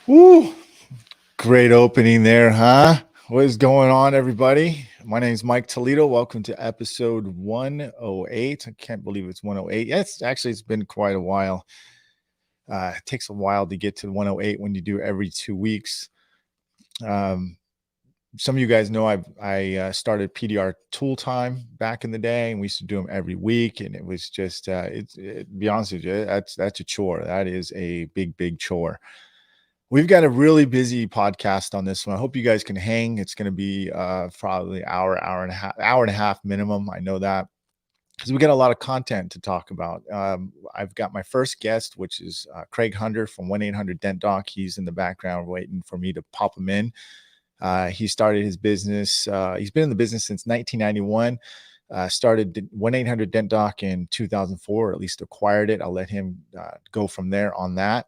Woo! Great opening there, huh? What is going on, everybody? My name is Myke Toledo. Welcome to episode 108. I can't believe it's 108. Yes, actually, it's been quite a while. It takes a while to get to 108 when you do every 2 weeks. Some of you guys know I started PDR Tool Time back in the day, and we used to do them every week. And it was just, be honest with you, that's a chore. That is a big chore. We've got a really busy podcast on this one. I hope you guys can hang. It's going to be probably hour and a half minimum. I know that because we got a lot of content to talk about. I've got my first guest, which is Craig Hunter from 1-800-Dent-Doc. He's in the background waiting for me to pop him in. He started his business. He's been in the business since 1991. Started 1-800-Dent-Doc in 2004, or at least acquired it. I'll let him go from there on that.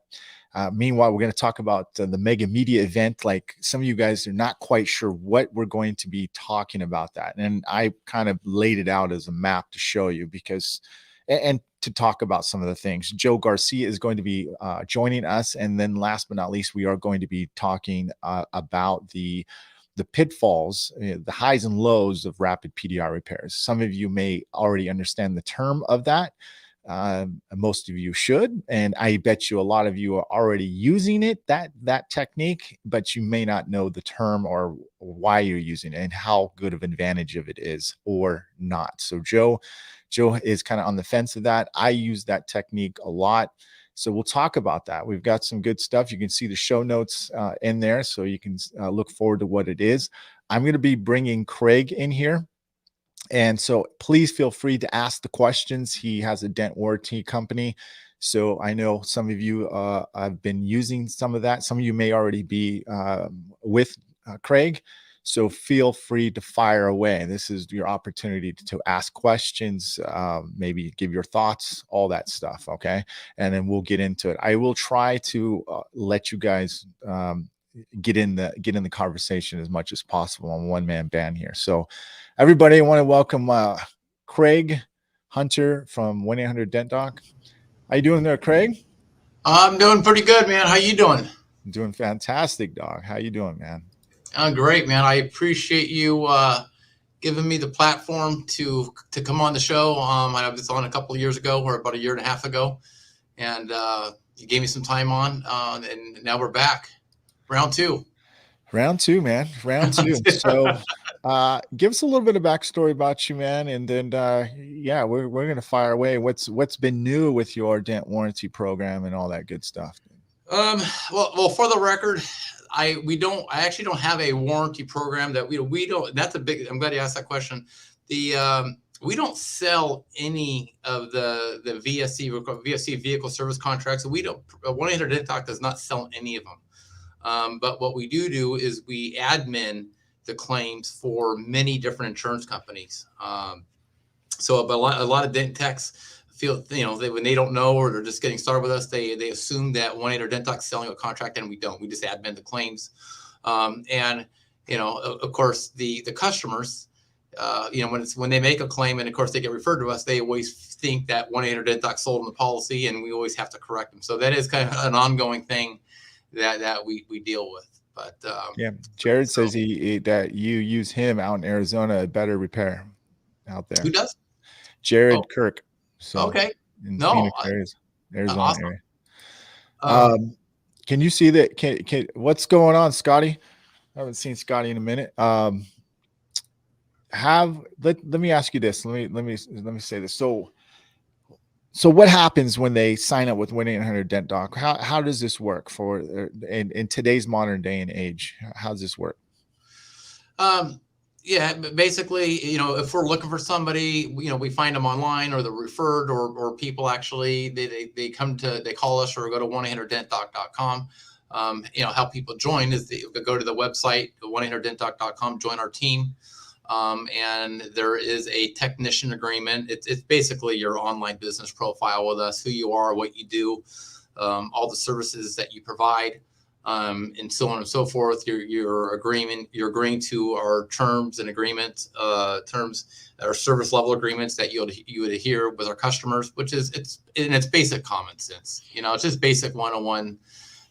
Meanwhile, we're going to talk about the mega media event. Like, some of you guys are not quite sure what we're going to be talking about that. And I kind of laid it out as a map to show you because, and to talk about some of the things. Joe Garcia is going to be joining us. And then last but not least, we are going to be talking about the pitfalls, the highs and lows of rapid PDR repairs. Some of you may already understand the term of that. Most of you should, and I bet you a lot of you are already using it, that technique, but you may not know the term or why you're using it and how good of an advantage of it is or not. So Joe is kind of on the fence of that. I use that technique a lot. So we'll talk about that. We've got some good stuff. You can see the show notes in there, so you can look forward to what it is. I'm going to be bringing Craig in here. And so please feel free to ask the questions. He has a dent warranty company. So I know some of you have been using some of that. Some of you may already be with Craig. So feel free to fire away. This is your opportunity to ask questions, maybe give your thoughts, all that stuff. Okay. And then we'll get into it. I will try to let you guys get in the conversation as much as possible on one-man band here. So everybody, I want to welcome Craig Hunter from 1-800-Dent-Doc. How you doing there, Craig? I'm doing pretty good, man. How you doing? I'm doing fantastic, dog. How you doing, man? I'm great, man. I appreciate you giving me the platform to come on the show. I was on a couple of years ago, or about a year and a half ago, and you gave me some time on, and now we're back. Round two, man. Round two. So give us a little bit of backstory about you, man, and then yeah, we're gonna fire away. What's been new with your dent warranty program and all that good stuff? Well, for the record, I actually don't have a warranty program that we don't. That's a big. I'm glad you asked that question. We don't sell any of the VSC vehicle service contracts. We don't. 1-800-Dent-Doc does not sell any of them. But what we do is we admin the claims for many different insurance companies. So a lot of dent techs feel, when they don't know or they're just getting started with us, they assume that 1-800-Dent-Doc is selling a contract, and we don't. We just admin the claims. And of course, the customers, when they make a claim and of course they get referred to us, they always think that 1-800-Dent-Doc sold them the policy, and we always have to correct them. So that is kind of an ongoing thing that we deal with. But yeah, Jared says that you use him out in Arizona at Better Repair out there. Who does? Jared Kirk. So okay. In Phoenix, Arizona awesome. area. Can you see that? What's going on, Scotty? I haven't seen Scotty in a minute. Let me ask you this. Let me say this. So what happens when they sign up with 1-800-Dent-Doc? How does this work for in today's modern day and age? How does this work? Yeah, basically, if we're looking for somebody, we find them online, or they're referred, or people actually they call us or go to 1-800-Dent-Doc.com. How people join is they go to the website, 1-800-Dent-Doc.com, join our team. And there is a technician agreement. It's basically your online business profile with us, who you are, what you do, all the services that you provide, and so on and so forth. You're agreeing to our terms and agreements, our service level agreements that you would adhere with our customers, which is it's basic common sense. It's just basic 101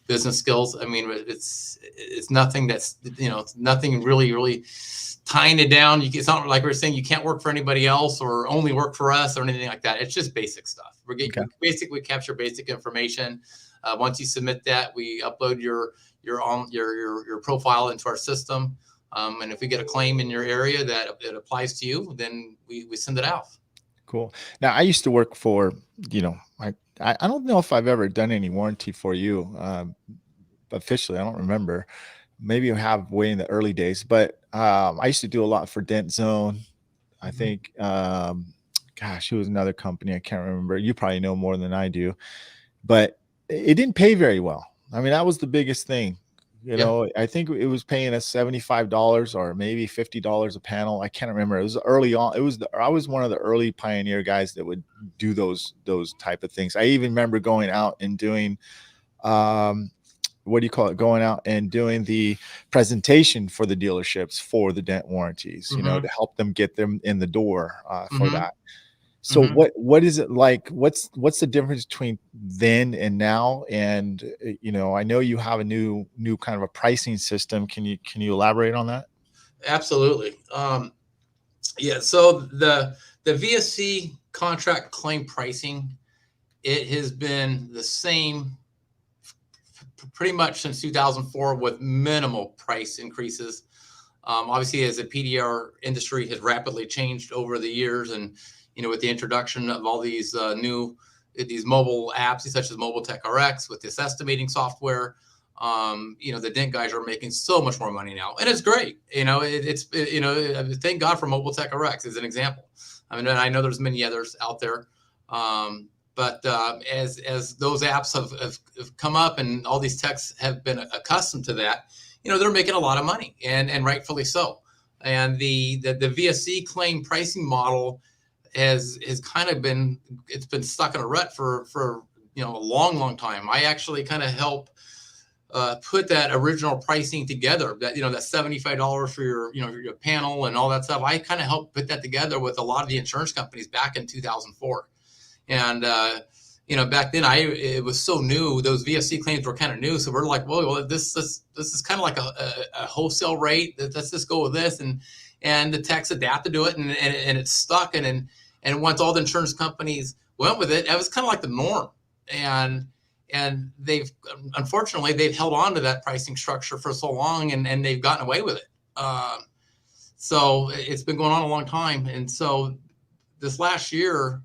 business skills. I mean, it's nothing that's, it's nothing really tying it down. It's not like we're saying you can't work for anybody else or only work for us or anything like that. It's just basic stuff. We basically capture basic information. Once you submit that, we upload your profile into our system. And if we get a claim in your area that it applies to you, then we send it out. Cool. Now, I used to work for, I don't know if I've ever done any warranty for you officially. I don't remember. Maybe I have way in the early days, but I used to do a lot for Dent Zone. I think, gosh, it was another company. I can't remember. You probably know more than I do, but it didn't pay very well. I mean, that was the biggest thing. I think it was paying us $75 or maybe $50 a panel. I can't remember. It was early on. I was one of the early pioneer guys that would do those type of things. I even remember going out and doing, what do you call it? Going out and doing the presentation for the dealerships for the dent warranties, to help them get them in the door for that. So what is it like? What's the difference between then and now? And I know you have a new kind of a pricing system. Can you elaborate on that? Absolutely. Yeah. So the VSC contract claim pricing, it has been the same pretty much since 2004 with minimal price increases. Obviously, as the PDR industry has rapidly changed over the years, and with the introduction of all these these mobile apps such as Mobile Tech RX with this estimating software, the dent guys are making so much more money now, and it's great. Thank God for Mobile Tech RX as an example. I mean, I know there's many others out there, but as those apps have come up and all these techs have been accustomed to that, they're making a lot of money, and rightfully so. And the VSC claim pricing model has kind of been stuck in a rut for a long time. I actually kind of help put that original pricing together, that that $75 for your panel and all that stuff. I kind of helped put that together with a lot of the insurance companies back in 2004. And back then it was so new. Those VSC claims were kind of new, so we're like, well, this is kind of like a wholesale rate. Let's just go with this, and the techs adapted to it, and it's stuck. And once all the insurance companies went with it, it was kind of like the norm. And unfortunately they've held on to that pricing structure for so long, and they've gotten away with it. So it's been going on a long time. And so this last year,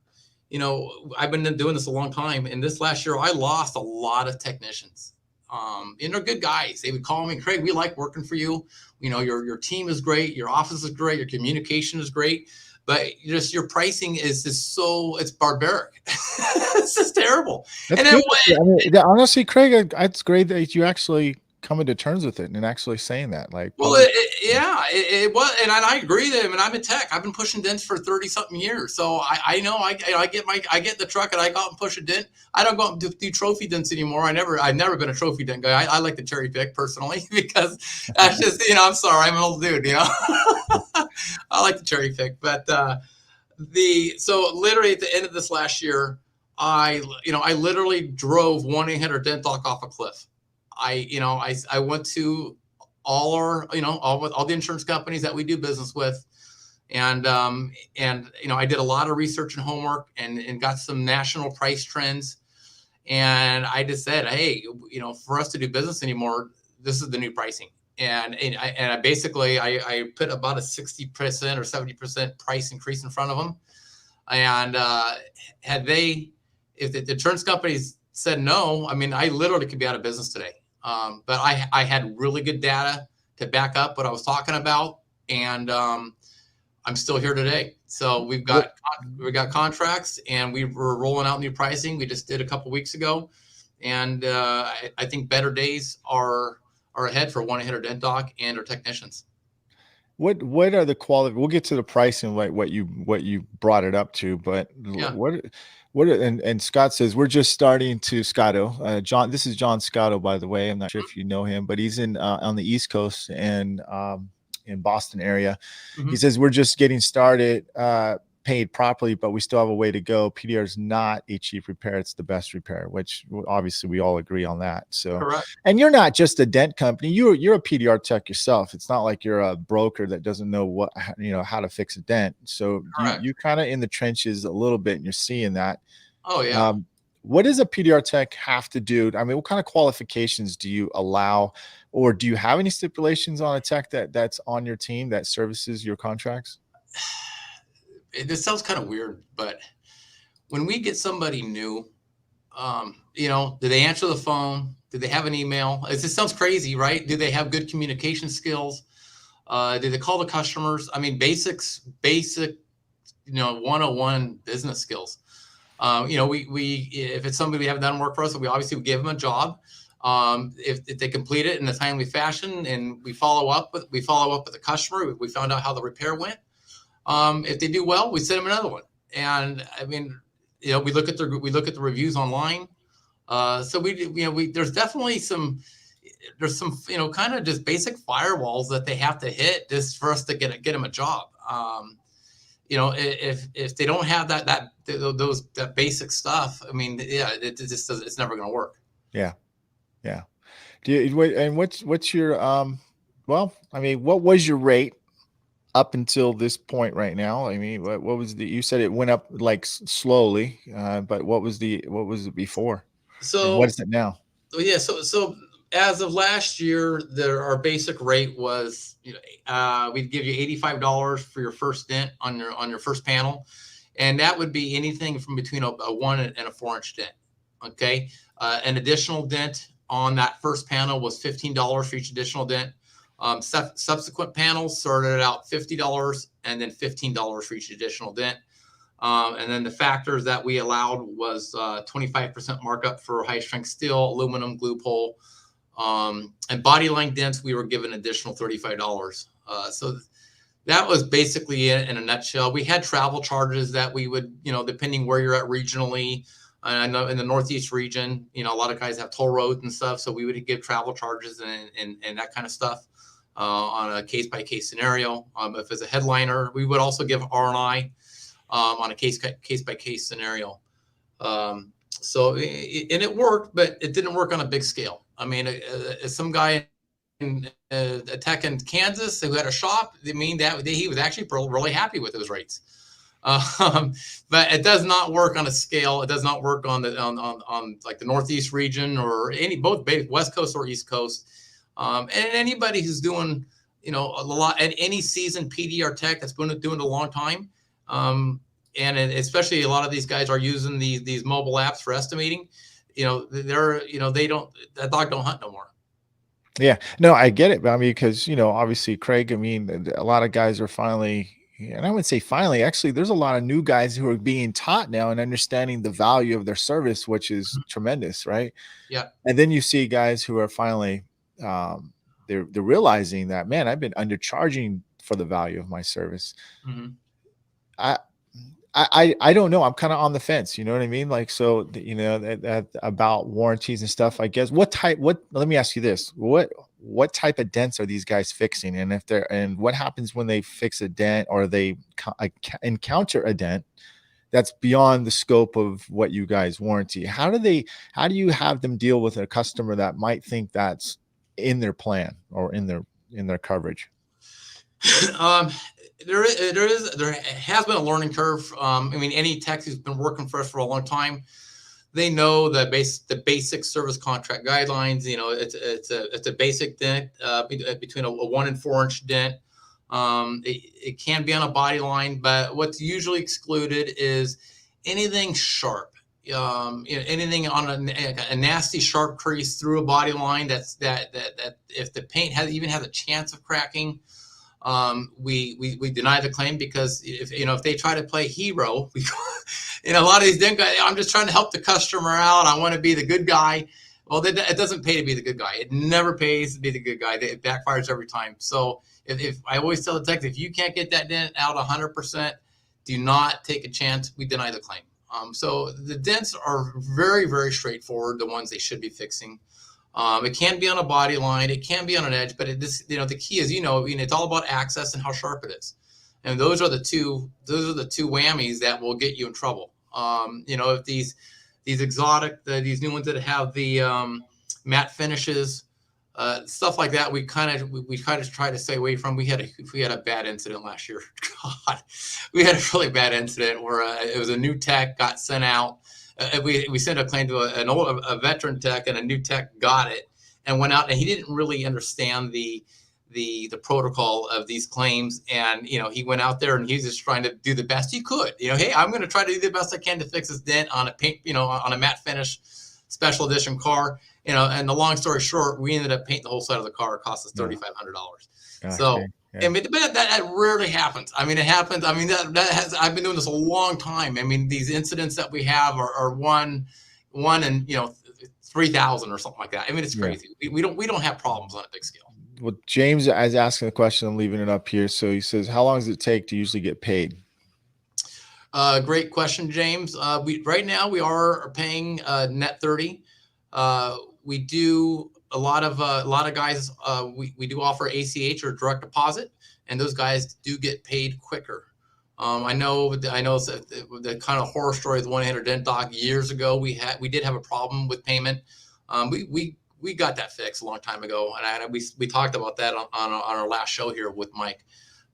I've been doing this a long time. And this last year, I lost a lot of technicians. And they're good guys. They would call me, Craig, we like working for you. Your team is great. Your office is great. Your communication is great. But just your pricing is just it's barbaric. It's just terrible. That's good. Honestly, Craig, it's great that you actually coming to terms with it and actually saying that. Like, well, it was, and I agree with him. And I'm a tech. I've been pushing dents for 30 something years, so I know I get the truck and I go out and push a dent. I don't go out and do trophy dents anymore. I've never been a trophy dent guy. I like the cherry pick personally because that's just I'm sorry, I'm an old dude. I like the cherry pick, but so literally at the end of this last year, I literally drove 1-800-Dent-Doc off a cliff. I went to all the insurance companies that we do business with, and I did a lot of research and homework and got some national price trends, and I just said, hey, for us to do business anymore, this is the new pricing. And I basically put about a 60% or 70% price increase in front of them, and if the insurance companies said no, I mean, I literally could be out of business today. But I had really good data to back up what I was talking about, and I'm still here today. So we got contracts, and we were rolling out new pricing. We just did a couple weeks ago, and I think better days are ahead for 1-800-Dent-Doc and our technicians. What are the quality? We'll get to the pricing, like what you brought it up to, but yeah. And Scott says we're just starting to Scotto. John, this is John Scotto, by the way. I'm not sure if you know him, but he's in on the East Coast and in Boston area. He says we're just getting started. paid properly, but we still have a way to go. PDR is not a cheap repair. It's the best repair, which obviously we all agree on that. So, Correct. and you're not just a dent company. You're a PDR tech yourself. It's not like you're a broker that doesn't know what, how to fix a dent. So Correct. you kind of in the trenches a little bit, and you're seeing that. Oh yeah. What does a PDR tech have to do? I mean, what kind of qualifications do you allow, or do you have any stipulations on a tech that's on your team that services your contracts? This sounds kind of weird, but when we get somebody new, do they answer the phone? Do they have an email? This sounds crazy, right? Do they have good communication skills? Do they call the customers? I mean, basic, 101 business skills. We if it's somebody we haven't done work for us, we obviously give them a job. If they complete it in a timely fashion, and we follow up with the customer, we found out how the repair went. If they do well, we send them another one. And I mean, we look at the reviews online. So there's definitely some kind of just basic firewalls that they have to hit just for us to get them a job. If they don't have that basic stuff, I mean, yeah, it just doesn't, it's never going to work. Yeah. Yeah. What's your, well, I mean, what was your rate up until this point right now? I mean, what was you said it went up like slowly, but what was it before? And what So, is it now? yeah, so as of last year, our basic rate was, we'd give you $85 for your first dent on your first panel, and that would be anything from between a 1 and a 4-inch dent. Okay, an additional dent on that first panel was $15 for each additional dent. Subsequent panels started out $50 and then $15 for each additional dent. And then the factors that we allowed was 25% markup for high strength steel, aluminum, glue pole, and body line dents. We were given additional $35. So that was basically it in a nutshell. We had travel charges that we would, depending where you're at regionally. I know in the Northeast region, a lot of guys have toll roads and stuff. So we would give travel charges and that kind of stuff on a case-by-case scenario. If it's a headliner, we would also give R&I on a case-by-case scenario. And it worked, but it didn't work on a big scale. I mean, some guy in a tech in Kansas who had a shop, he was actually really happy with those rates. But it does not work on a scale. It does not work on like the Northeast region or both West Coast or East Coast. And anybody who's doing, a lot at any seasoned PDR tech that's been doing it a long time. And especially a lot of these guys are using these mobile apps for estimating. That dog don't hunt no more. Yeah, no, I get it. I mean, because, obviously, Craig, I mean, a lot of guys are finally, and I would say finally, actually, there's a lot of new guys who are being taught now and understanding the value of their service, which is tremendous, right? Yeah. And then you see guys who are finally, they're realizing that, man, I've been undercharging for the value of my service. Mm-hmm. I don't know. I'm kind of on the fence. You know what I mean? Like, so, that about warranties and stuff, I guess. Let me ask you this. What type of dents are these guys fixing? And what happens when they fix a dent or they encounter a dent that's beyond the scope of what you guys warranty? How do you have them deal with a customer that might think that's in their plan or in their coverage? There has been a learning curve. I mean, any tech who's been working for us for a long time, they know the basic service contract guidelines. It's a basic dent between a 1 and 4-inch dent. It can be on a body line, but what's usually excluded is anything sharp. Anything on a nasty sharp crease through a body line that if the paint has a chance of cracking, we deny the claim, because if they try to play hero, a lot of these dent guys, I'm just trying to help the customer out, I want to be the good guy. Well, it doesn't pay to be the good guy. It never pays to be the good guy. It backfires every time. So if I always tell the tech, if you can't get that dent out 100%, do not take a chance. We deny the claim. So the dents are very, very straightforward, the ones they should be fixing. It can be on a body line, it can be on an edge, but the key is, it's all about access and how sharp it is. And those are the two whammies that will get you in trouble. If these exotic, these new ones that have the matte finishes, stuff like that, we kind of try to stay away from. We had a bad incident last year. God, we had a really bad incident where it was a new tech got sent out. We sent a claim to a veteran tech, and a new tech got it and went out, and he didn't really understand the protocol of these claims. And, he went out there and he's just trying to do the best he could. Hey, I'm going to try to do the best I can to fix this dent on a paint, on a matte finish special edition car. And the long story short, we ended up painting the whole side of the car. It cost us $3,500. So, yeah. But that rarely happens. I mean, it happens. I mean, I've been doing this a long time. I mean, these incidents that we have are one in 3,000 or something like that. I mean, it's crazy. Yeah. We don't have problems on a big scale. Well, James is asking a question. I'm leaving it up here. So he says, how long does it take to usually get paid? Great question, James. Right now we are paying net 30. We do a lot of guys. We do offer ACH or direct deposit, and those guys do get paid quicker. I know the kind of horror story of the 1-800-Dent-Doc years ago. We did have a problem with payment. We got that fixed a long time ago, and we talked about that on our last show here with Myke.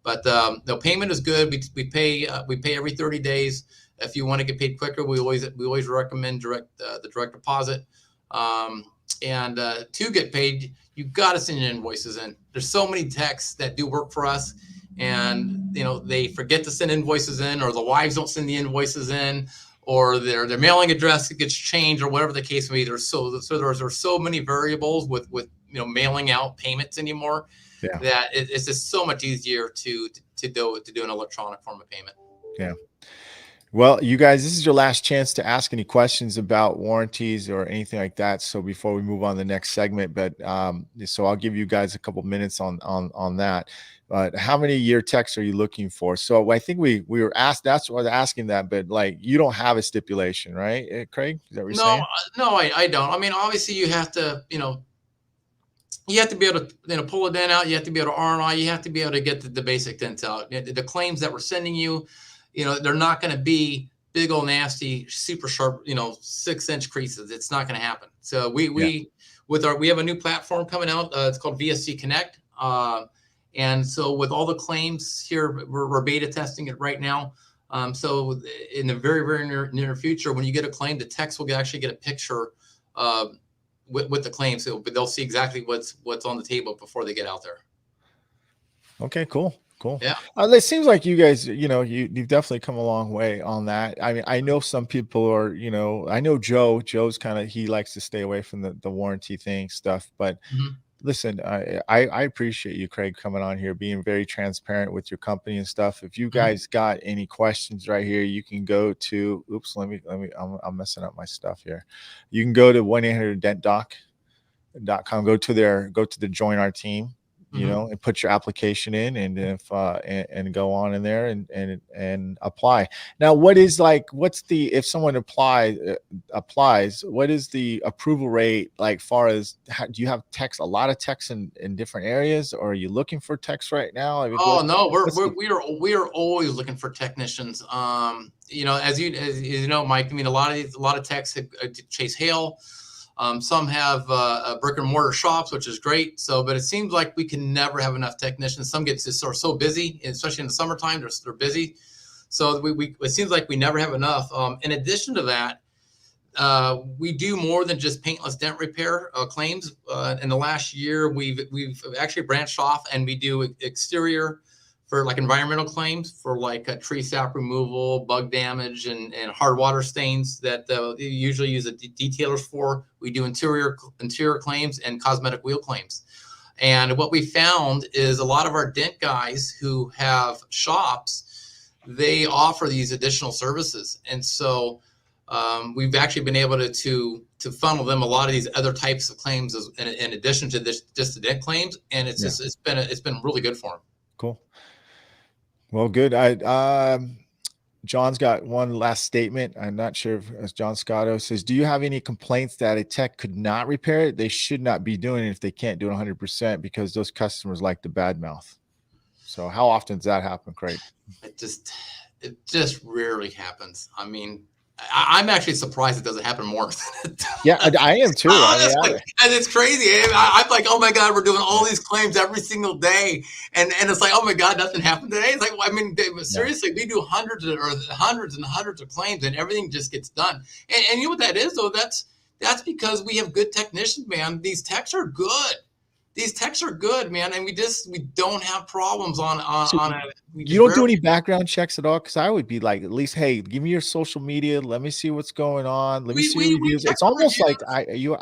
But the payment is good. We pay every 30 days. If you want to get paid quicker, we always recommend the direct deposit. And to get paid, you got to send your invoices in. There's so many techs that do work for us, and they forget to send invoices in, or the wives don't send the invoices in, or their mailing address gets changed, or whatever the case may be. There's so many variables with mailing out payments anymore. Yeah. That it's just so much easier to do an electronic form of payment. Yeah. Well, you guys, this is your last chance to ask any questions about warranties or anything like that. So before we move on to the next segment, but so I'll give you guys a couple minutes on that. How many year techs are you looking for? So I think we were asked. That's why I was asking that. But like, you don't have a stipulation, right, Craig? Is that what you're saying? No, I don't. I mean, obviously, you have to, you have to be able to pull a dent out. You have to be able to R&I. You have to be able to get the basic dents out. The claims that we're sending you, they're not going to be big old nasty, super sharp, 6-inch creases. It's not going to happen. So we have a new platform coming out. It's called VSC Connect. And so with all the claims here, we're beta testing it right now. So in the very, very near future, when you get a claim, the techs will actually get a picture with the claim. So but they'll see exactly what's on the table before they get out there. Okay, cool. Yeah. It seems like you guys, you've definitely come a long way on that. I mean, I know some people are, I know Joe's he likes to stay away from the warranty stuff, but listen, I appreciate you, Craig, coming on here, being very transparent with your company and stuff. If you guys got any questions right here, you can go to, I'm messing up my stuff here. You can go to 1-800-Dent-Doc.com, go to the join our team, and put your application in, and if and go on in there and apply. Now, if someone applies, what is the approval rate like? Far as do you have techs, a lot of techs in different areas, or are you looking for techs right now? I mean, no, we are always looking for technicians. As you know, Myke, I mean, a lot of techs chase hail. Some have brick and mortar shops, which is great. But it seems like we can never have enough technicians. Some get so busy, especially in the summertime, they're busy. So it seems like we never have enough. In addition to that, we do more than just paintless dent repair claims. In the last year, we've actually branched off, and we do exterior for like environmental claims for like tree sap removal, bug damage, and hard water stains that you usually use detailers for. We do interior claims and cosmetic wheel claims. And what we found is a lot of our dent guys who have shops, they offer these additional services. And so we've actually been able to funnel them a lot of these other types of claims in addition to just the dent claims. And it's been really good for them. Cool. Well, good. John's got one last statement. I'm not sure if John Scotto says, do you have any complaints that a tech could not repair it? They should not be doing it if they can't do it 100%, because those customers like the bad mouth. So how often does that happen, Craig? It just rarely happens. I mean, I'm actually surprised it doesn't happen more. Yeah, I am too. I mean, Honestly, and it's crazy. I'm like, oh my god, we're doing all these claims every single day, and it's like, oh my god, nothing happened today. It's like, I mean, yeah. seriously, we do hundreds and hundreds of claims, and everything just gets done. And you know what that is, though? That's because we have good technicians, man. These techs are good. These techs are good, man, and we don't have problems So on it. We you just don't do rarely. any background checks at all? Because I would be like, at least, hey, give me your social media. Let me see what's going on. Let me see your We reviews. check It's the almost like reviews.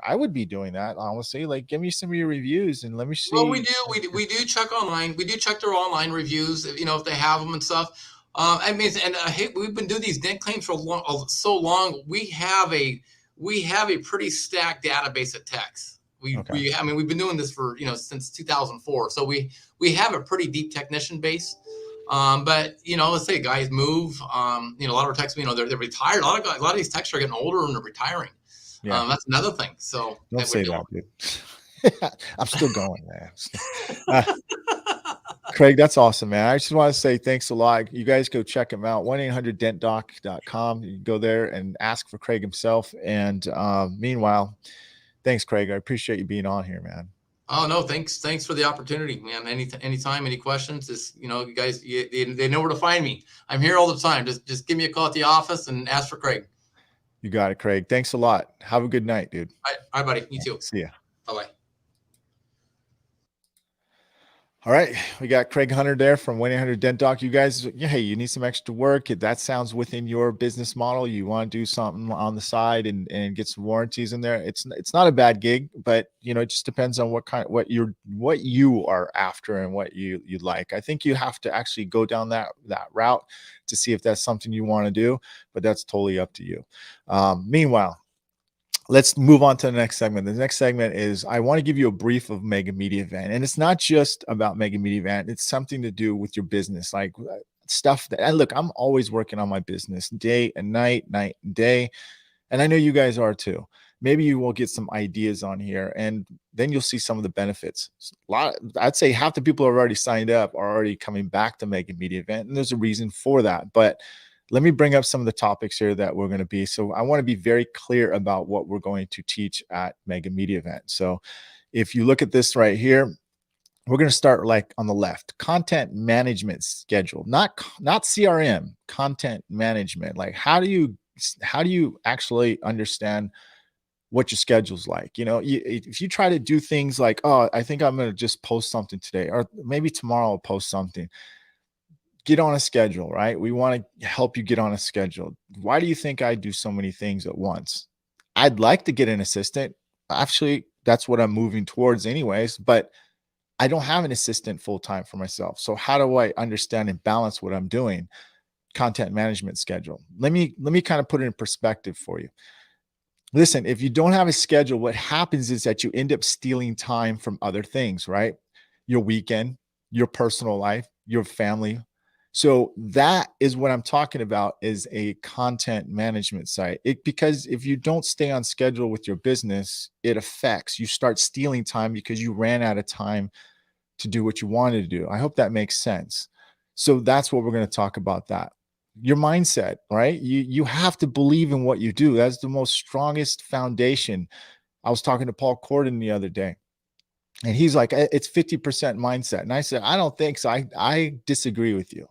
I would be doing that, honestly. Like, give me some of your reviews and let me Well, see. we do check online. We do check their online reviews, you know, if they have them and stuff. I mean, and hey, we've been doing these dent claims for so long. We have a pretty stacked database of techs. Okay. I mean, we've been doing this for, you know, since 2004. So we have a pretty deep technician base. But you know, let's say guys move. You know, a lot of our techs, you know, they're retired. A lot of these techs are getting older and they're retiring. Yeah. That's another thing. So Don't that we're say doing. that, dude. I'm still going, man. Uh, Craig, that's awesome, man. I just want to say thanks a lot. You guys go check him out, 1-800-Dent-Doc.com. You can go there and ask for Craig himself. And meanwhile, thanks, Craig. I appreciate you being on here, man. Oh no, thanks for the opportunity, man. Anytime, any questions, just, you know, you guys, they know where to find me. I'm here all the time. Just give me a call at the office and ask for Craig. You got it, Craig. Thanks a lot. Have a good night, dude. All right, buddy. You too. See ya. Bye bye. All right, we got Craig Hunter there from 1-800-Dent-Doc. You guys, hey, you need some extra work. If that sounds within your business model, you want to do something on the side and get some warranties in there. It's not a bad gig, but you know, it just depends on what you are after and what you like. I think you have to actually go down that route to see if that's something you want to do, but that's totally up to you. Meanwhile, let's move on to the next segment. The next segment is I want to give you a brief of Mega Media Event. And it's not just about Mega Media Event. It's something to do with your business, like stuff that, and look, I'm always working on my business day and night and day. And I know you guys are too. Maybe you will get some ideas on here and then you'll see some of the benefits. I'd say half the people who are already signed up are already coming back to Mega Media Event. And there's a reason for that. But let me bring up some of the topics here that we're going to be. So I want to be very clear about what we're going to teach at Mega Media Event. So if you look at this right here, we're going to start like on the left, content management schedule, not CRM, content management. Like how do you actually understand what your schedule's like? You know, if you try to do things like, oh, I think I'm going to just post something today, or maybe tomorrow I'll post something. Get on a schedule, right? We want to help you get on a schedule. Why do you think I do so many things at once? I'd like to get an assistant. Actually, that's what I'm moving towards anyways, but I don't have an assistant full time for myself. So how do I understand and balance what I'm doing? Content management schedule. Let me kind of put it in perspective for you. Listen, if you don't have a schedule, what happens is that you end up stealing time from other things, right? Your weekend, your personal life, your family. So that is what I'm talking about is a content management site. Because if you don't stay on schedule with your business, it affects, you start stealing time because you ran out of time to do what you wanted to do. I hope that makes sense. So that's what we're going to talk about that. Your mindset, right? You have to believe in what you do. That's the most strongest foundation. I was talking to Paul Corden the other day, and he's like, it's 50% mindset. And I said, I don't think so. I disagree with you.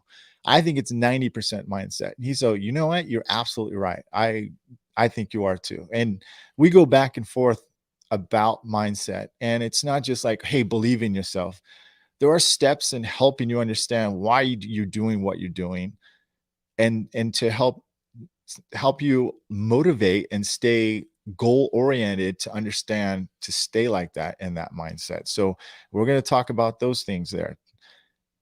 I think it's 90% mindset. And he's, oh, you know what? You're absolutely right. I think you are too. And we go back and forth about mindset. And it's not just like, hey, believe in yourself. There are steps in helping you understand why you're doing what you're doing, and to help you motivate and stay goal oriented to understand to stay like that in that mindset. So we're going to talk about those things there.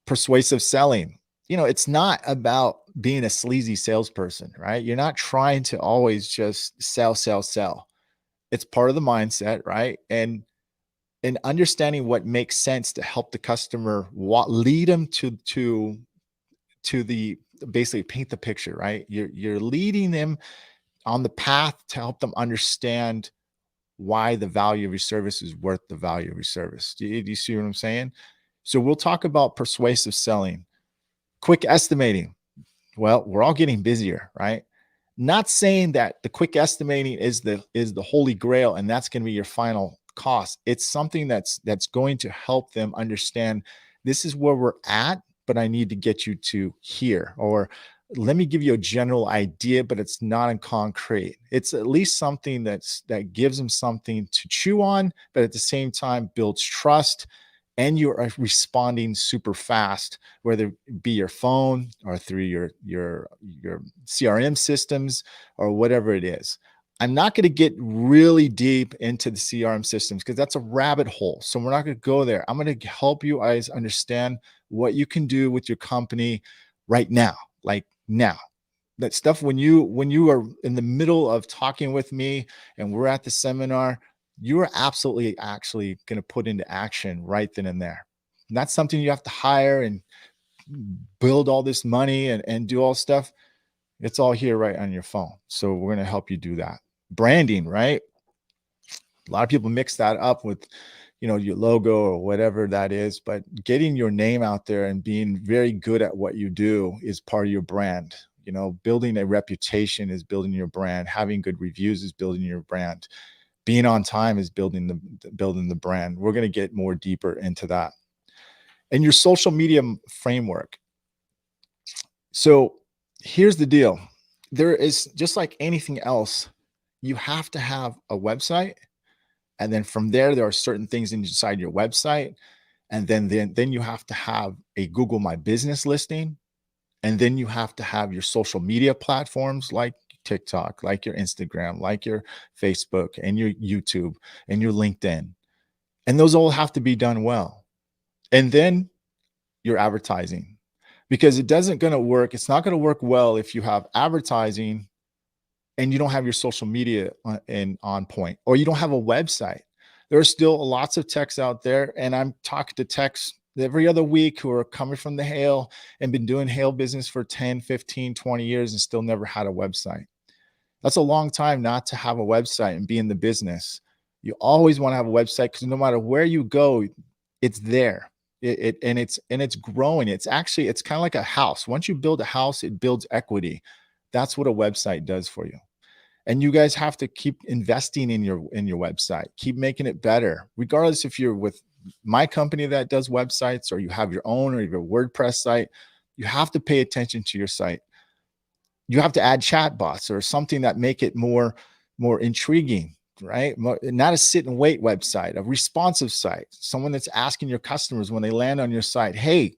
Persuasive selling. You know, it's not about being a sleazy salesperson, right? You're not trying to always just sell. It's part of the mindset, right? And understanding what makes sense to help the customer lead them to the basically paint the picture, right? You're leading them on the path to help them understand why the value of your service is worth the value of your service. Do you see what I'm saying? So we'll talk about persuasive selling, quick estimating. Well, we're all getting busier, right? Not saying that the quick estimating is the holy grail and that's going to be your final cost. It's something that's going to help them understand this is where we're at, but I need to get you to here. Or let me give you a general idea, but it's not in concrete. It's at least something that gives them something to chew on, but at the same time builds trust, and you're responding super fast, whether it be your phone or through your CRM systems or whatever it is. I'm not going to get really deep into the CRM systems because that's a rabbit hole. So we're not going to go there. I'm going to help you guys understand what you can do with your company right now, like now. That stuff when you are in the middle of talking with me and we're at the seminar, you are absolutely actually going to put into action right then and there. Not something you have to hire and build all this money and do all stuff. It's all here right on your phone. So we're going to help you do that. Branding, right? A lot of people mix that up with, your logo or whatever that is, but getting your name out there and being very good at what you do is part of your brand. Building a reputation is building your brand. Having good reviews is building your brand. Being on time is building the brand. We're going to get more deeper into that. And your social media framework. So here's the deal. There is, just like anything else, you have to have a website. And then from there are certain things inside your website. And then you have to have a Google My Business listing. And then you have to have your social media platforms like TikTok, like your Instagram, like your Facebook and your YouTube and your LinkedIn. And those all have to be done well. And then your advertising, because it doesn't going to work. It's not going to work well if you have advertising and you don't have your social media on point, or you don't have a website. There are still lots of techs out there, and I'm talking to techs every other week who are coming from the hail and been doing hail business for 10, 15, 20 years and still never had a website. That's a long time not to have a website and be in the business. You always want to have a website because no matter where you go, it's there. It's growing. It's kind of like a house. Once you build a house, it builds equity. That's what a website does for you. And you guys have to keep investing in your website, keep making it better, regardless if you're with my company that does websites or you have your own or your WordPress site. You have to pay attention to your site. You have to add chat bots or something that make it more intriguing, right? Not a sit and wait website, a responsive site, someone that's asking your customers when they land on your site, hey,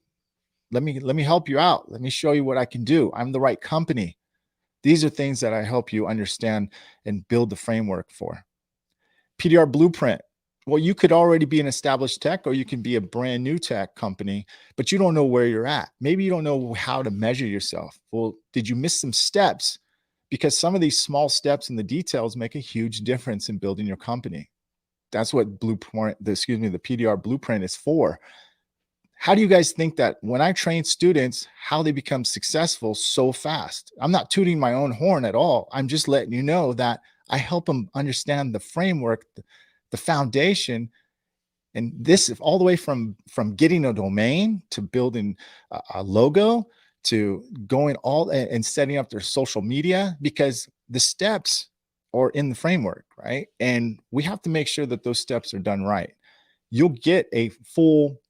let me help you out. Let me show you what I can do. I'm the right company. These are things that I help you understand and build the framework for. PDR blueprint. Well, you could already be an established tech, or you can be a brand new tech company, but you don't know where you're at. Maybe you don't know how to measure yourself. Well, did you miss some steps? Because some of these small steps in the details make a huge difference in building your company. That's what the PDR blueprint is for. How do you guys think that when I train students, how they become successful so fast? I'm not tooting my own horn at all. I'm just letting you know that I help them understand the framework, the foundation, and this all the way from getting a domain to building a logo to going all and setting up their social media, because the steps are in the framework, right? And we have to make sure that those steps are done right. You'll get a full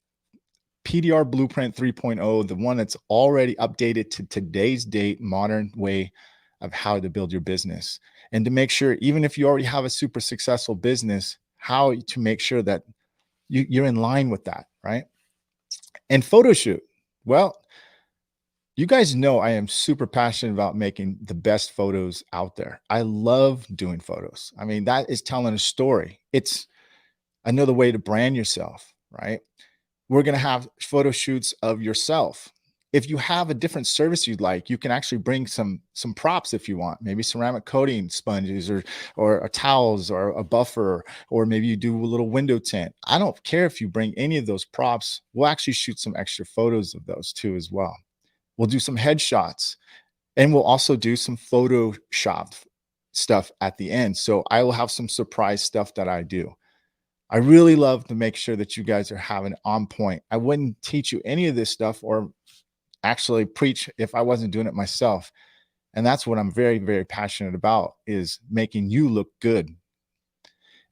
PDR Blueprint 3.0, the one that's already updated to today's date, modern way of how to build your business. And to make sure, even if you already have a super successful business, how to make sure that you're in line with that, right? And photo shoot. Well, you guys know I am super passionate about making the best photos out there. I love doing photos. I mean, that is telling a story. It's another way to brand yourself, right? We're going to have photo shoots of yourself. If you have a different service you'd like, you can actually bring some props if you want, maybe ceramic coating sponges or towels or a buffer, or maybe you do a little window tint. I don't care if you bring any of those props. We'll actually shoot some extra photos of those too as well. We'll do some headshots, and we'll also do some Photoshop stuff at the end. So I will have some surprise stuff that I do. I really love to make sure that you guys are having on point. I wouldn't teach you any of this stuff or actually preach if I wasn't doing it myself. And that's what I'm very, very passionate about, is making you look good.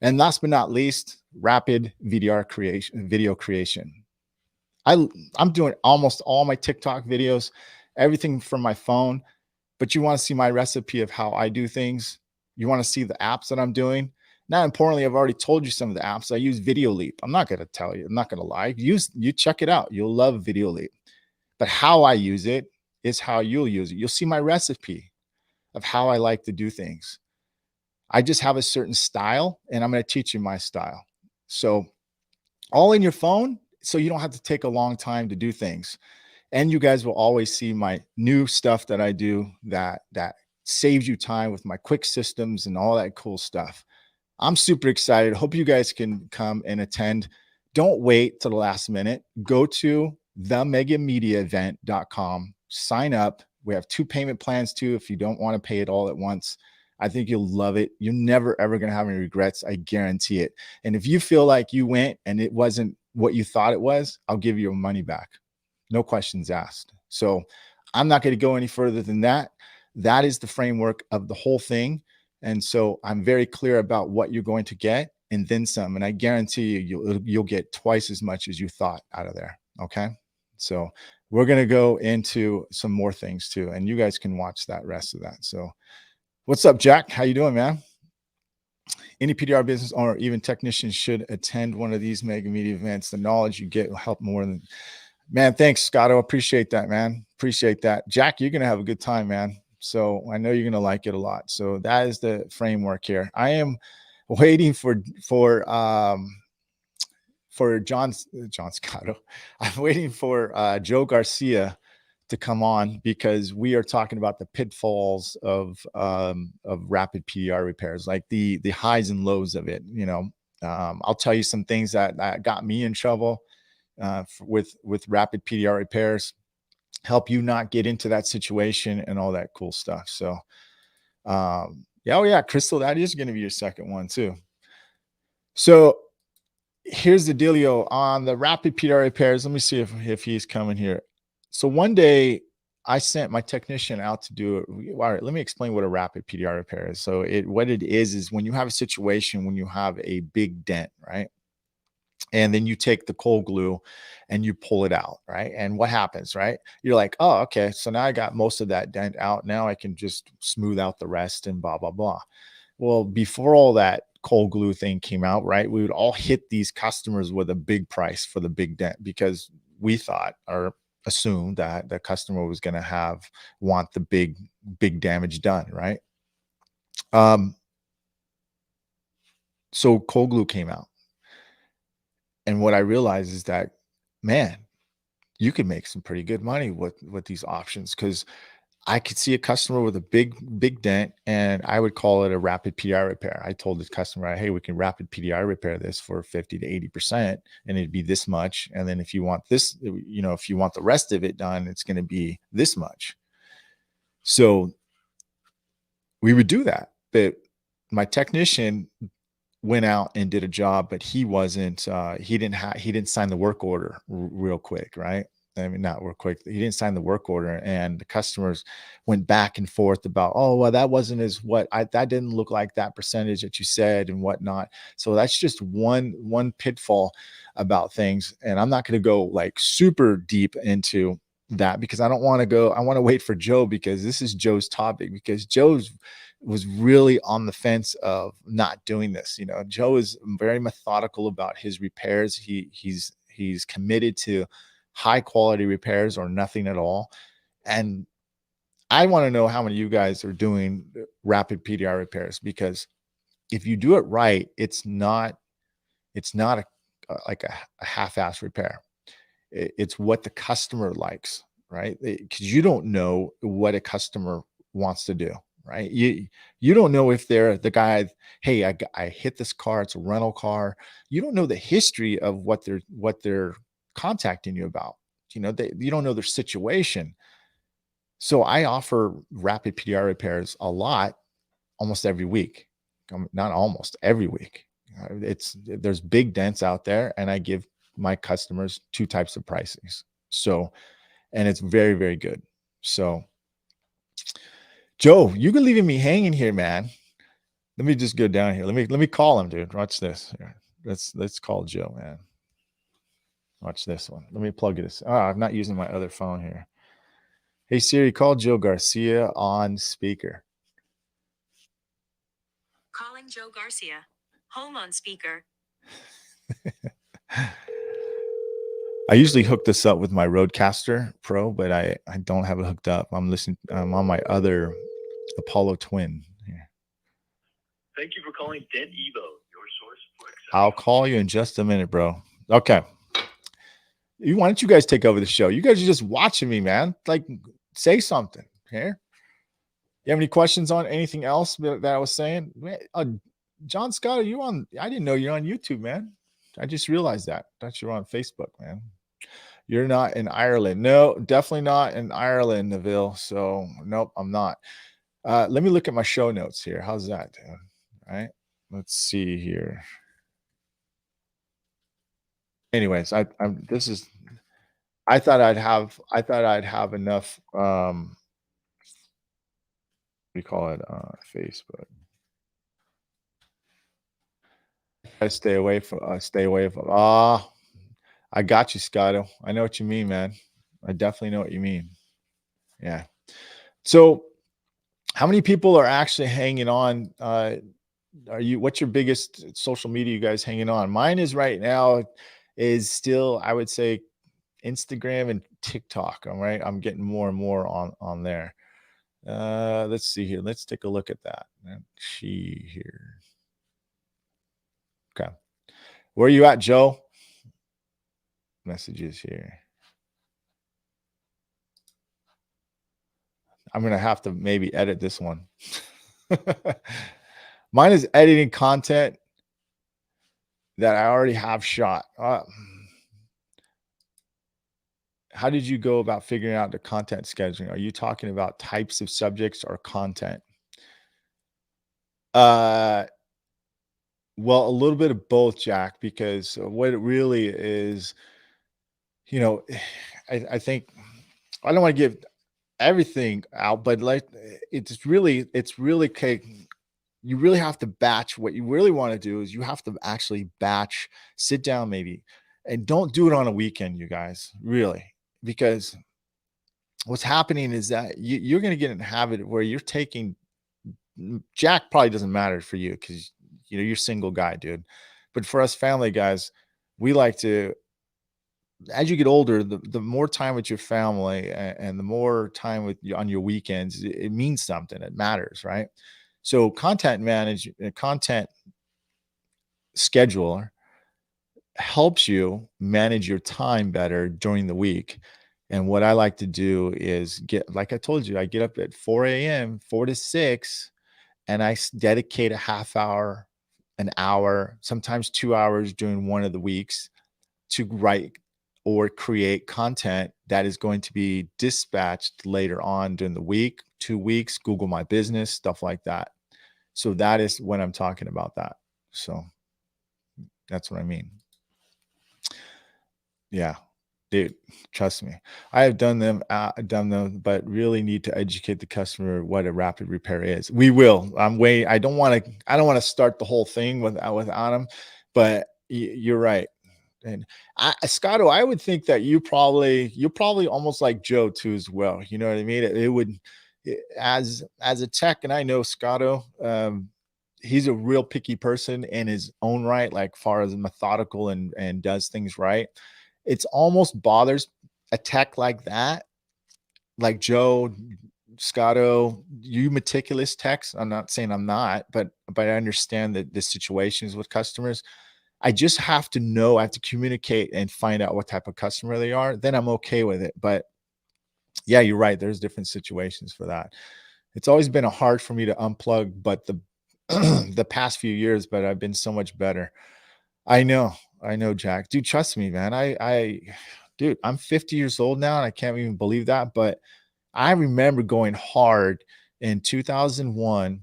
And last but not least, rapid video creation. I'm doing almost all my TikTok videos, everything from my phone. But you want to see my recipe of how I do things. You want to see the apps that I'm doing. Now, importantly, I've already told you some of the apps. I use Video Leap. I'm not going to tell you. I'm not going to lie. You check it out. You'll love Video Leap. But how I use it is how you'll use it. You'll see my recipe of how I like to do things. I just have a certain style, and I'm going to teach you my style. So all in your phone, so you don't have to take a long time to do things. And you guys will always see my new stuff that I do that saves you time with my quick systems and all that cool stuff. I'm super excited. Hope you guys can come and attend. Don't wait till the last minute. Go to themegamediaevent.com, sign up. We have 2 payment plans too if you don't want to pay it all at once. I think you'll love it. You're never, ever going to have any regrets. I guarantee it. And if you feel like you went and it wasn't what you thought it was, I'll give you your money back. No questions asked. So I'm not going to go any further than that. That is the framework of the whole thing. And so I'm very clear about what you're going to get and then some. And I guarantee you'll get twice as much as you thought out of there. Okay. So we're going to go into some more things too. And you guys can watch that rest of that. So what's up, Jack? How you doing, man? Any PDR business owner or even technician should attend one of these mega media events. The knowledge you get will help more than... Man, thanks, Scotto. Appreciate that, man. Appreciate that. Jack, you're going to have a good time, man. So I know you're going to like it a lot. So that is the framework here. I am waiting for John Scotto. I'm waiting for Joe Garcia to come on, because we are talking about the pitfalls of rapid PDR repairs, like the highs and lows of it. You know, I'll tell you some things that got me in trouble with rapid PDR repairs, help you not get into that situation and all that cool stuff. So yeah, oh yeah, Crystal, that is going to be your second one too. So here's the dealio on the rapid PDR repairs. Let me see if he's coming here. So one day I sent my technician out to do it. All right, let me explain what a rapid PDR repair is. So what it is when you have a situation when you have a big dent, right? And then you take the cold glue and you pull it out, right? And what happens, right? You're like, oh, okay, so now I got most of that dent out. Now I can just smooth out the rest and blah, blah, blah. Well, before all that cold glue thing came out, right, we would all hit these customers with a big price for the big dent, because we thought or assumed that the customer was going to want the big damage done, right? So cold glue came out. And what I realized is that, man, you can make some pretty good money with these options, because I could see a customer with a big dent, and I would call it a rapid PDR repair. I told the customer, hey, we can rapid PDR repair this for 50 to 80%, and it'd be this much. And then if you want this, you know, if you want the rest of it done, it's going to be this much. So we would do that. But my technician went out and did a job, but he didn't sign the work order real quick, right? I mean, not real quick. He didn't sign the work order, and the customers went back and forth about, oh, well, that wasn't that didn't look like that percentage that you said and whatnot. So that's just one pitfall about things. And I'm not going to go like super deep into that, because I don't want to go. I want to wait for Joe, because this is Joe's topic, because Joe's was really on the fence of not doing this. You know, Joe is very methodical about his repairs. He's committed to high quality repairs or nothing at all. And I want to know how many of you guys are doing rapid PDR repairs, because if you do it right, it's not like a half-ass repair. It's what the customer likes, right? Because you don't know what a customer wants to do. Right. You don't know if they're the guy, hey, I hit this car, it's a rental car. You don't know the history of what they're contacting you about. You know, you don't know their situation. So I offer rapid PDR repairs a lot, almost every week. Not almost every week. there's big dents out there, and I give my customers 2 types of pricings. So, and it's very, very good. So, Joe, you can leaving me hanging here, man. Let me just go down here. Let me call him, dude. Watch this. Here. Let's call Joe, man. Watch this one. Let me plug this. I'm not using my other phone here. Hey Siri, call Joe Garcia on speaker. Calling Joe Garcia. Home on speaker. I usually hook this up with my Rodecaster Pro, but I don't have it hooked up. I'm on my other Apollo Twin here. Thank you for calling Dent Evo, your source for access. I'll call you in just a minute, bro. Okay. Why don't you guys take over the show? You guys are just watching me, man. Like, say something here. You have any questions on anything else that I was saying? John Scott, are you on? I didn't know you're on YouTube, man. I just realized that. Thought you were on Facebook, man. You're not in Ireland. No, definitely not in Ireland, Neville. So, nope, I'm not. Let me look at my show notes here. How's that, dude? All right. Let's see here. Anyways, I thought I'd have enough we call it Facebook. I stay away from I got you, Scotto. I know what you mean, man. I definitely know what you mean. Yeah. So how many people are actually hanging on? What's your biggest social media you guys hanging on? Mine is right now is still, I would say, Instagram and TikTok. All right. I'm getting more and more on there. Let's see here. Let's take a look at that. She here. Okay. Where are you at, Joe? Messages here. I'm going to have to maybe edit this one. Mine is editing content that I already have shot. How did you go about figuring out the content scheduling? Are you talking about types of subjects or content? Well, a little bit of both, Jack, because what it really is, I think I don't want to give everything out, but like it's really you really have to batch. What you really want to do is you have to actually batch, sit down maybe, and don't do it on a weekend, you guys, really, because what's happening is that you're going to get in a habit where you're taking Jack probably doesn't matter for you because you're single guy, dude. But for us family guys, we like to, as you get older, the more time with your family and the more time with on your weekends, it means something. It matters, right? So content scheduler helps you manage your time better during the week. And what I like to do is like I told you, I get up at 4 a.m., 4 to 6, and I dedicate a half hour, an hour, sometimes 2 hours during one of the weeks to write or create content that is going to be dispatched later on during the week, 2 weeks, Google My Business, stuff like that. So that is when I'm talking about that. So that's what I mean. Yeah, dude, trust me. I have done them, but really need to educate the customer what a rapid repair is. We will. I don't want to start the whole thing without them, but you're right. And Scotto, I would think that you're probably almost like Joe too as well. You know what I mean? It would, as a tech, and I know Scotto, he's a real picky person in his own right, like far as methodical and does things right. It's almost bothers a tech like that, like Joe, Scotto, you meticulous techs. I'm not saying I'm not, but I understand that the situations with customers. I just have to know, I have to communicate and find out what type of customer they are. Then I'm okay with it. But yeah, you're right. There's different situations for that. It's always been hard for me to unplug, but the past few years, but I've been so much better. I know, Jack. Dude, trust me, man. Dude, I'm 50 years old now, and I can't even believe that. But I remember going hard in 2001.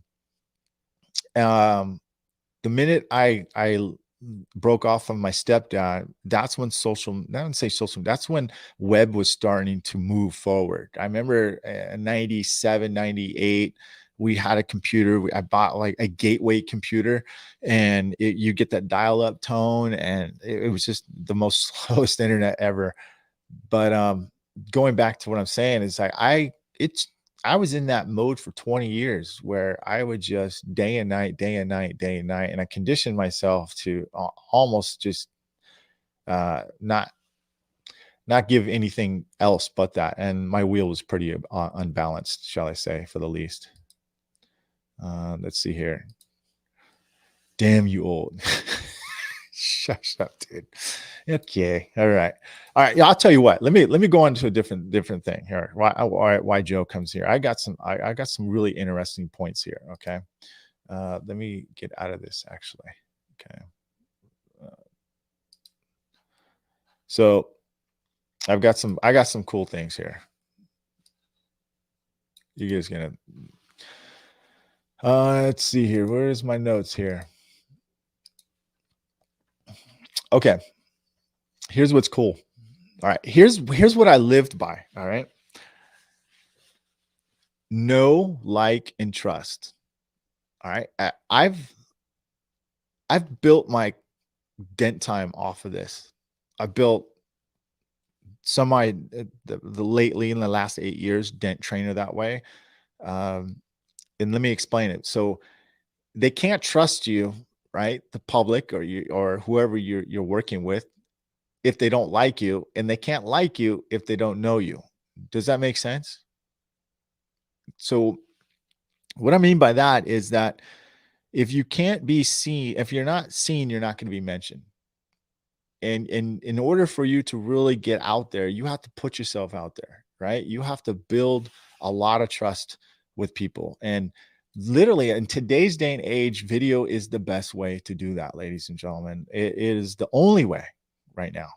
the minute I broke off of my stepdad, that's when I don't say social, that's when web was starting to move forward. I remember 97, 98, we had a computer. I bought like a gateway computer, and you get that dial-up tone, and it was just the most slowest internet ever. But going back to what I'm saying is like I was in that mode for 20 years where I would just day and night, day and night, day and night. And I conditioned myself to almost just not give anything else but that. And my wheel was pretty unbalanced, shall I say, for the least. Let's see here. Damn you old. Shut up, dude. Okay. All right. Yeah, I'll tell you what. Let me go on to a different thing here. Why Joe comes here. I got some really interesting points here. Okay. Let me get out of this actually. Okay. So I got some cool things here. You guys gonna let's see here. Where's my notes here? Okay. Here's what's cool. All right. Here's what I lived by. All right. Know, like, and trust. All right. I've built my dent time off of this. I built lately in the last 8 years dent trainer that way. And let me explain it. So they can't trust you, right? The public or whoever you're working with, if they don't like you, and they can't like you if they don't know you. Does that make sense? So what I mean by that is that if you can't be seen, if you're not seen, you're not going to be mentioned. And in order for you to really get out there, you have to put yourself out there, right? You have to build a lot of trust with people. And literally in today's day and age, video is the best way to do that, ladies and gentlemen. It is the only way right now,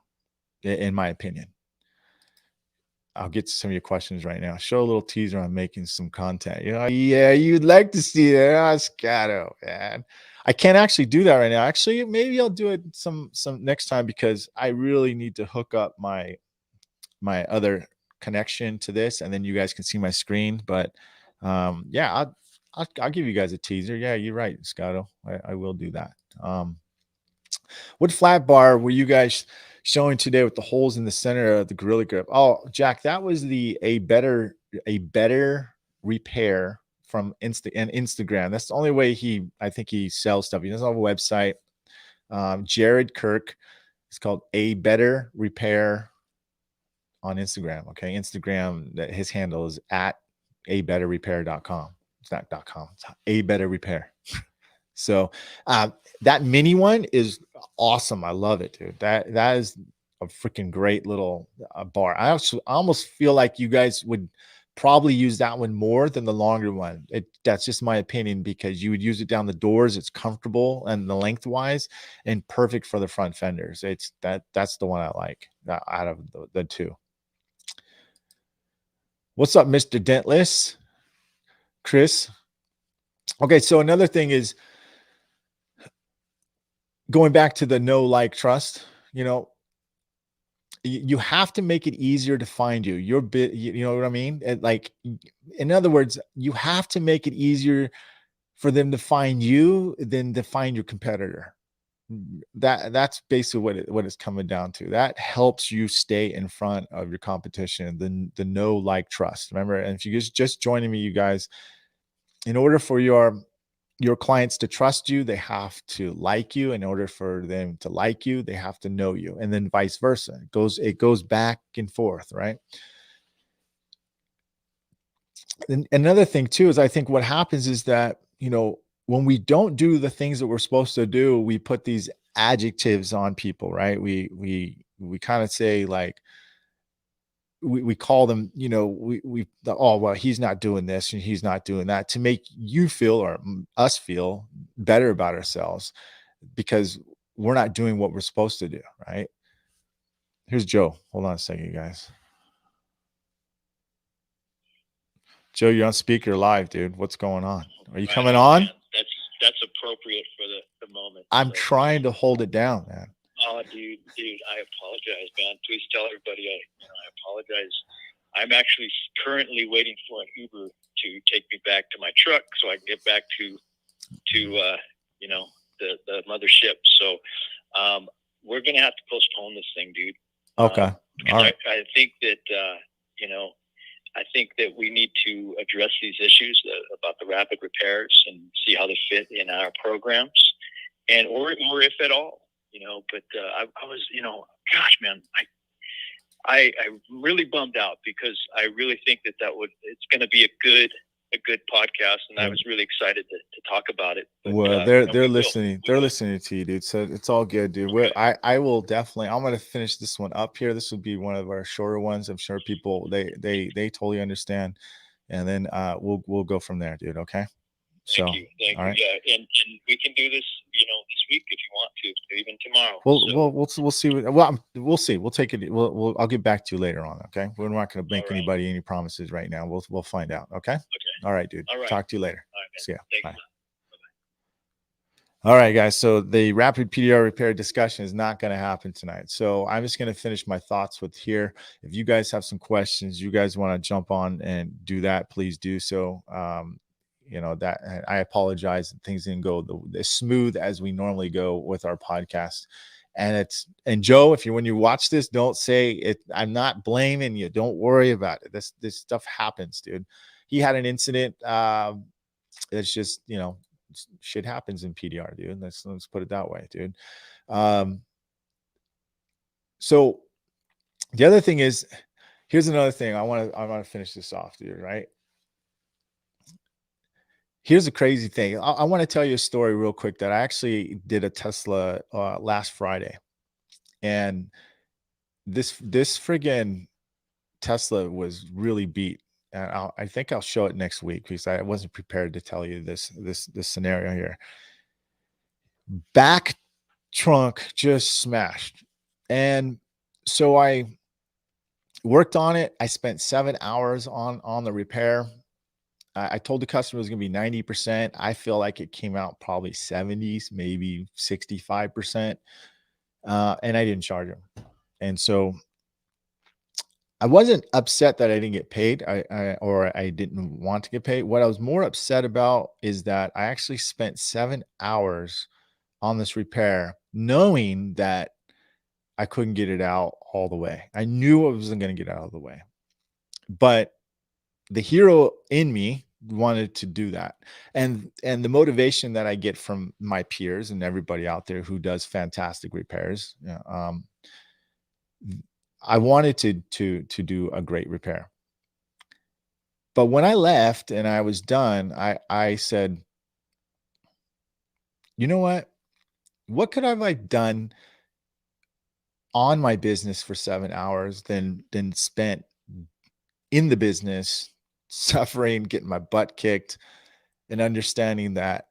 in my opinion. I'll get to some of your questions right now. Show a little teaser on making some content. Yeah, you'd like to see that. Oh, Scotto, man. I can't actually do that right now. Actually, maybe I'll do it some next time, because I really need to hook up my other connection to this, and then you guys can see my screen. But yeah, I'll give you guys a teaser. Yeah, you're right, Scotto. I will do that. What flat bar were you guys showing today with the holes in the center of the Gorilla Grip? Oh, Jack, that was a better repair from Instagram. That's the only way I think he sells stuff. He doesn't have a website. Jared Kirk. It's called A Better Repair on Instagram. Okay. Instagram, his handle is at abetterrepair.com. It's not .com. It's A Better Repair. So that mini one is awesome. I love it, dude. That is a freaking great little bar. I almost feel like you guys would probably use that one more than the longer one. That's just my opinion, because you would use it down the doors. It's comfortable and the lengthwise, and perfect for the front fenders. That's the one I like out of the two. What's up, Mr. Dentless? Chris? Okay, so another thing is, going back to the know, like, trust, you have to make it easier to find you. You know what I mean? Like, in other words, you have to make it easier for them to find you than to find your competitor. That's basically what it's coming down to. That helps you stay in front of your competition. The know, like, trust. Remember, and if you just joining me, you guys, in order for your clients to trust you, they have to like you. In order for them to like you, they have to know you, and then vice versa. It goes back and forth, right? And another thing too is, I think what happens is that, when we don't do the things that we're supposed to do, we put these adjectives on people, right? We kind of say, like, we call them, oh, well, he's not doing this and he's not doing that, to make you feel, or us feel, better about ourselves, because we're not doing what we're supposed to do, right? Here's Joe. Hold on a second, you guys. Joe, you're on speaker live, dude. What's going on? Are you coming on? That's a appropriate for the moment. I'm So, trying to hold it down, man. oh, dude, I apologize, man. Please tell everybody I apologize. I'm actually currently waiting for an Uber to take me back to my truck so I can get back to the mothership. So we're gonna have to postpone this thing, dude. Okay. All right. I think that I think that we need to address these issues about the rapid repairs and see how they fit in our programs, and or if at all, But I was, gosh, man, I'm really bummed out because I really think that it's going to be a good podcast, and I was really excited to talk about it. But, well, they're listening. They're listening to you, dude. So it's all good, dude. Okay. I will definitely. I'm gonna finish this one up here. This will be one of our shorter ones. I'm sure people they totally understand, and then we'll go from there, dude. Okay. So Thank you. all right. Yeah, and we can do this, this week if you want to, even tomorrow. We'll see. We'll see. We'll take it. I'll get back to you later on. Okay. We're not going to make anybody any promises right now. We'll find out. Okay. Okay. All right, dude. All right. Talk to you later. All right, man. See ya. Thanks. Bye. All right, guys. So the rapid PDR repair discussion is not going to happen tonight. So I'm just going to finish my thoughts with here. If you guys have some questions, you guys want to jump on and do that, please do so. That I apologize that things didn't go as smooth as we normally go with our podcast. And Joe, when you watch this, don't say it. I'm not blaming you. Don't worry about it. This stuff happens, dude. He had an incident. It's just, shit happens in PDR, dude. Let's put it that way, dude. So the other thing is, here's another thing. I want to finish this off, dude. Right. Here's a crazy thing. I want to tell you a story real quick that I actually did a Tesla last Friday. And this friggin' Tesla was really beat. And I think I'll show it next week because I wasn't prepared to tell you this scenario here. Back trunk just smashed. And so I worked on it. I spent 7 hours on the repair. I told the customer it was going to be 90%. I feel like it came out probably 70s, maybe 65%. And I didn't charge them. And so I wasn't upset that I didn't get paid or I didn't want to get paid. What I was more upset about is that I actually spent 7 hours on this repair knowing that I couldn't get it out all the way. I knew I wasn't going to get out of the way. But the hero in me wanted to do that. And the motivation that I get from my peers and everybody out there who does fantastic repairs, I wanted to do a great repair. But when I left and I was done, I said, you know what could I have done on my business for 7 hours than spent in the business suffering, getting my butt kicked, and understanding that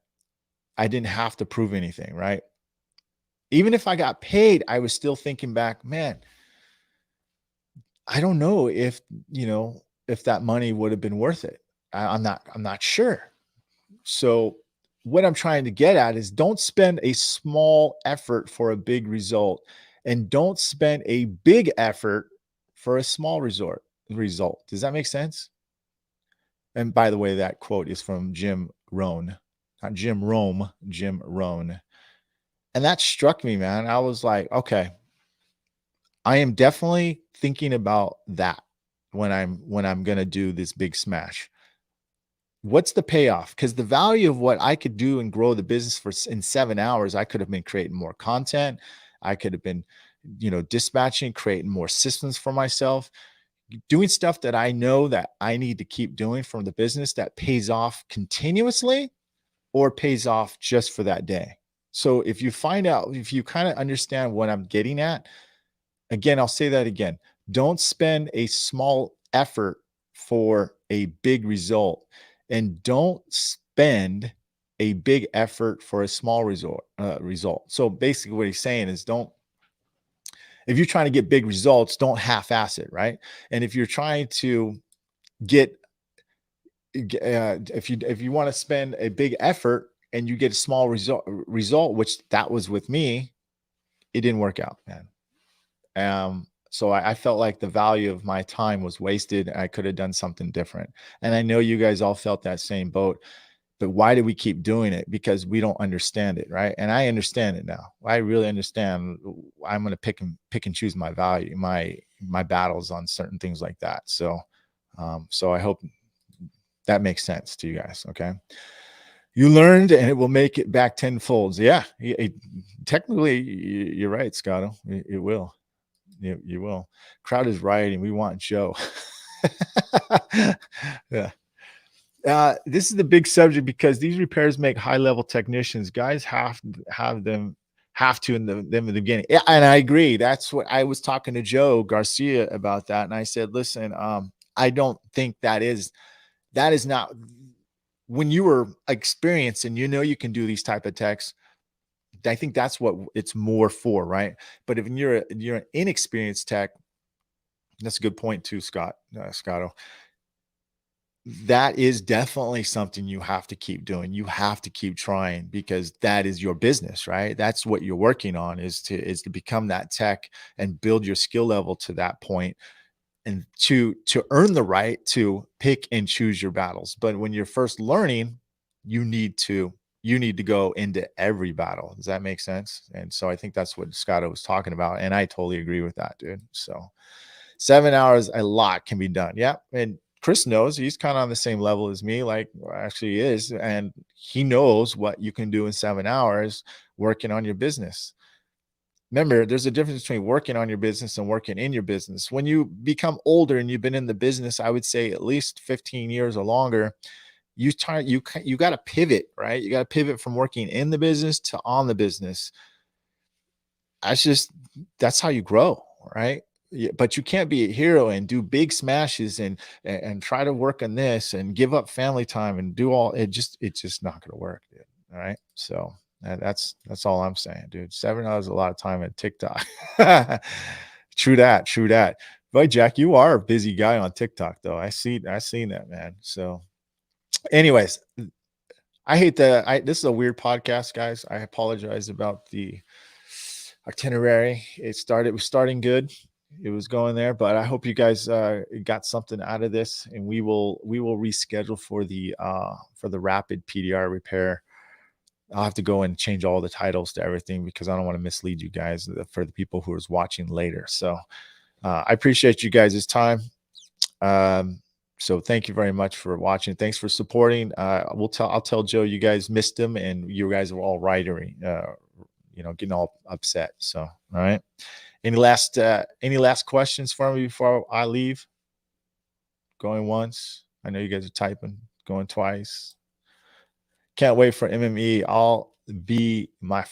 I didn't have to prove anything, right? Even if I got paid, I was still thinking back, man, I don't know if that money would have been worth it. I'm not sure. So what I'm trying to get at is don't spend a small effort for a big result, and don't spend a big effort for a small result. Does that make sense? And by the way, that quote is from Jim Rohn, not Jim Rome, Jim Rohn. And that struck me, man. I was like, okay, I am definitely thinking about that when I'm going to do this big smash. What's the payoff? Because the value of what I could do and grow the business in 7 hours, I could have been creating more content. I could have been, dispatching, creating more systems for myself, doing stuff that I know that I need to keep doing from the business that pays off continuously or pays off just for that day. So if you kind of understand what I'm getting at, again, I'll say that again. Don't spend a small effort for a big result, and don't spend a big effort for a small result. So basically what he's saying is if you're trying to get big results, don't half-ass it, right? And if you're trying to if you want to spend a big effort, and you get a small result, which that was with me, it didn't work out, man. So I felt like the value of my time was wasted. I could have done something different. And I know you guys all felt that same boat, but why do we keep doing it? Because we don't understand it, right? And I understand it now. I really understand. I'm going to pick and choose my value, my battles on certain things like that. So I hope that makes sense to you guys. Okay. You learned, and it will make it back tenfold. Yeah, technically, you're right, Scotto. It will. You will. Crowd is rioting. We want Joe. Yeah. This is the big subject because these repairs make high-level technicians. Guys have to in the beginning. Yeah, and I agree. That's what I was talking to Joe Garcia about that, and I said, listen, I don't think that is not when you were experienced and you can do these type of techs. I think that's what it's more for, right? But if you're an inexperienced tech, that's a good point too, Scotto. That is definitely something you have to keep doing. You have to keep trying because that is your business, right? That's what you're working on is to become that tech and build your skill level to that point, and to earn the right to pick and choose your battles. But when you're first learning, you need to go into every battle. Does that make sense? And so I think that's what Scotto was talking about. And I totally agree with that, dude. So 7 hours, a lot can be done. Yeah. And Chris knows, he's kind of on the same level as me, like actually is. And he knows what you can do in 7 hours working on your business. Remember, there's a difference between working on your business and working in your business. When you become older and you've been in the business, I would say at least 15 years or longer, you got to pivot, right? You got to pivot from working in the business to on the business. That's how you grow, right? But you can't be a hero and do big smashes and try to work on this and give up family time and do all it's just not going to work, dude. All right. So that's all I'm saying, dude. 7 hours is a lot of time at TikTok. True that. But Jack, you are a busy guy on TikTok though. I seen that, man. So anyways, this is a weird podcast, guys. I apologize about the itinerary. It was starting good. It was going there, but I hope you guys got something out of this, and we will reschedule for the rapid PDR repair. I'll have to go and change all the titles to everything because I don't want to mislead you guys for the people who is watching later. So I appreciate you guys' time. So thank you very much for watching. Thanks for supporting. I'll tell Joe you guys missed him and you guys were all writering, getting all upset. So, all right. Any last questions for me before I leave? Going once. I know you guys are typing. Going twice. Can't wait for MME. It'll be my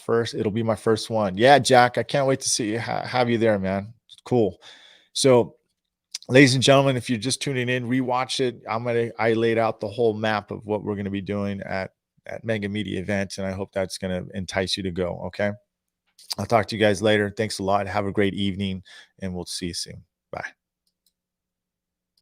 first one. Yeah, Jack, I can't wait to see you, have you there, man. Cool. So, ladies and gentlemen, if you're just tuning in, rewatch it. I laid out the whole map of what we're going to be doing at Mega Media events, and I hope that's going to entice you to go. Okay. I'll talk to you guys later. Thanks a lot. Have a great evening, and we'll see you soon. Bye.